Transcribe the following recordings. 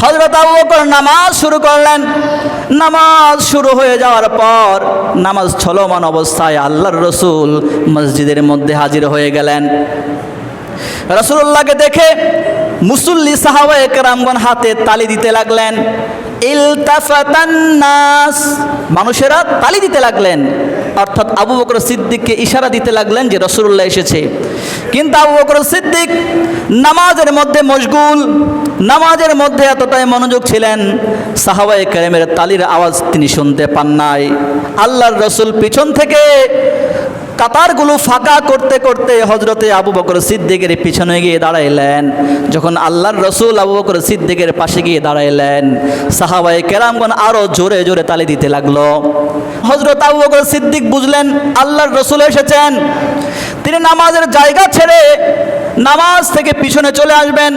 হযরত আবু বকর নামাজ শুরু করলেন। নামাজ শুরু হয়ে যাওয়ার পর নামাজ চলমান অবস্থায় আল্লাহর রাসূল মসজিদের মধ্যে হাজির হয়ে গেলেন। রাসূলুল্লাহকে দেখে মুসল্লি সাহাবায়ে কেরামগণ হাতে তালি দিতে লাগলেন। ইলতাফাতান নাস, মানুষেরা তালি দিতে লাগলেন, অর্থাৎ আবু বকর সিদ্দিককে ইশারা দিতে লাগলেন যে রাসূলুল্লাহ এসেছে। কিন্তু আবু বকর সিদ্দিক নামাজের মধ্যে মশগুল, নামাজের মধ্যে এতটাই মনোযোগ ছিলেন, সাহাবায়ে কেরামের তালির আওয়াজ তিনি শুনতে পান নাই। আল্লাহর রাসূল পিছন থেকে কাতারগুলো ফাঁকা করতে করতে হযরতে আবু বকর সিদ্দিকের পিছনে গিয়ে দাঁড়াইলেন। যখন আল্লাহর রাসূল আবু বকর সিদ্দিকের পাশে গিয়ে দাঁড়াইলেন, সাহাবায়ে কেরামগণ আরো জোরে জোরে তালি দিতে লাগলো। হযরত আবু বকর সিদ্দিক বুঝলেন আল্লাহর রাসূল এসেছেন, তিনি নামাজের জায়গা ছেড়ে নামাজ থেকে পিছনে চলে আসবেন।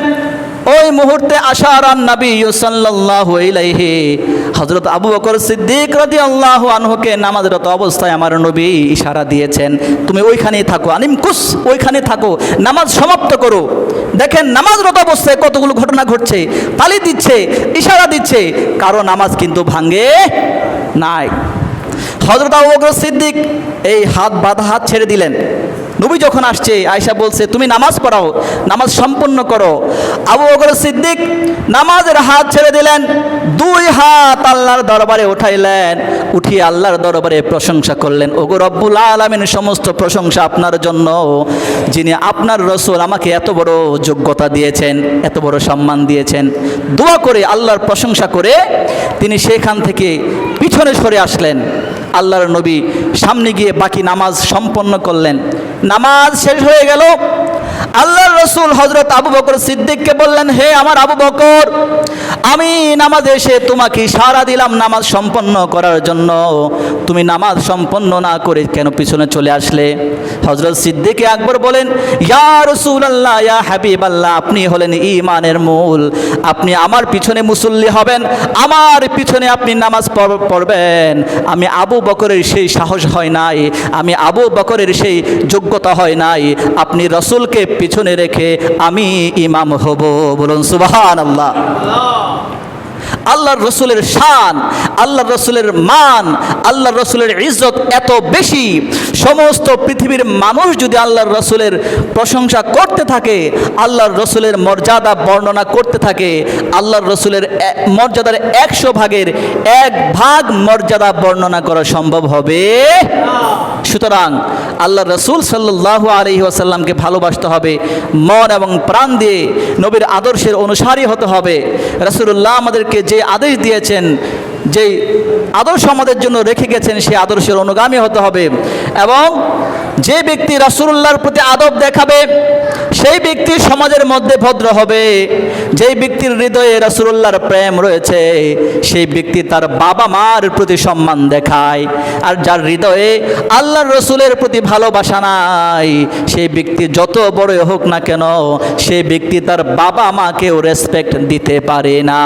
ওই মুহূর্তে আশারান নবী সাল্লাল্লাহু আলাইহি, হযরত আবু বকর সিদ্দিক রাদিয়াল্লাহু আনহুকে নামাজরত অবস্থায় আমার নবী ইশারা দিয়েছেন, তুমি ওইখানেই থাকো, আনিমকুস, ওইখানে থাকো, নামাজ সমাপ্ত করো। দেখেন নামাজরত অবস্থায় কতগুলো ঘটনা ঘটছে, তালি দিচ্ছে, ইশারা দিচ্ছে, কারো নামাজ কিন্তু ভাঙে নাই। হযরত আবু বকর সিদ্দিক এই হাত বাঁধা হাত ছেড়ে দিলেন। নবী যখন আসছে, আয়েশা বলছে তুমি নামাজ পড়াও, নামাজ সম্পন্ন করো। আবু বকর সিদ্দিক নামাজের হাত ছেড়ে দিলেন, দুই হাত আল্লাহর দরবারে উঠাইলেন, উঠিয়ে আল্লাহর দরবারে প্রশংসা করলেন, ওগো রব্বুল আলামিন, সমস্ত প্রশংসা আপনার জন্য, যিনি আপনার রাসূল আমাকে এত বড় যোগ্যতা দিয়েছেন, এত বড় সম্মান দিয়েছেন। দোয়া করে আল্লাহর প্রশংসা করে তিনি সেখান থেকে পিছনে সরে আসলেন। আল্লাহর নবী সামনে গিয়ে বাকি নামাজ সম্পন্ন করলেন। নামাজ শেষ হয়ে গেল। আল্লাহর রাসূল হযরত আবু বকর সিদ্দিককে বললেন, হে আমার আবু বকর, আমি নামাজে এসে তোমাকে ইশারা দিলাম নামাজ সম্পন্ন করার জন্য, তুমি নামাজ সম্পন্ন না করে কেন পিছনে চলে আসলে? হযরত সিদ্দিক আকবর বলেন, ইয়া রাসূলুল্লাহ, ইয়া হাবিবাল্লাহ, আপনি হলেন ঈমানের মূল, আপনি আমার পিছনে মুসল্লি হবেন, আমার পিছনে আপনি নামাজ পড়বেন। আমি আবু বকরের সেই সাহস হয় নাই, আমি আবু বকরের সেই যোগ্যতা হয় নাই, আপনি রাসূলকে পিছনে রেখে আমি ইমাম হব। বলুন সুবহানাল্লাহ। আল্লাহর রাসূলের শান, আল্লাহর রাসূলের মান, আল্লাহর রাসূলের ইজ্জত এত বেশি, সমস্ত পৃথিবীর মানুষ যদি আল্লাহর রাসূলের প্রশংসা করতে থাকে, আল্লাহর রাসূলের মর্যাদা বর্ণনা করতে থাকে, আল্লাহর রাসূলের মর্যাদার 100 ভাগের 1 ভাগ মর্যাদা বর্ণনা করা সম্ভব হবে। সুতরাং আল্লাহর রাসূল সাল্লাল্লাহু আলাইহি ওয়াসাল্লামকে ভালোবাসতে হবে, মন এবং প্রাণ দিয়ে নবীর আদর্শের অনুসারী হতে হবে। রাসূলুল্লাহ আমাদেরকে যে আদেশ দিয়েছেন, যে আদর্শ আমাদের জন্য রেখে গেছেন, সেই আদর্শের অনুগামী হতে হবে। এবং যে ব্যক্তি রাসূলুল্লাহর প্রতি আদব দেখাবে, সেই ব্যক্তি সমাজের মধ্যে ভদ্র হবে। যেই ব্যক্তির হৃদয়ে রাসূলুল্লাহর প্রেম রয়েছে, সেই ব্যক্তি তার বাবা মার প্রতি সম্মান দেখায়। আর যার হৃদয়ে আল্লাহর রাসূলের প্রতি ভালোবাসা নাই, সেই ব্যক্তি যত বড়ই হোক না কেন, সেই ব্যক্তি তার বাবা মাকেও রেসপেক্ট দিতে পারে না।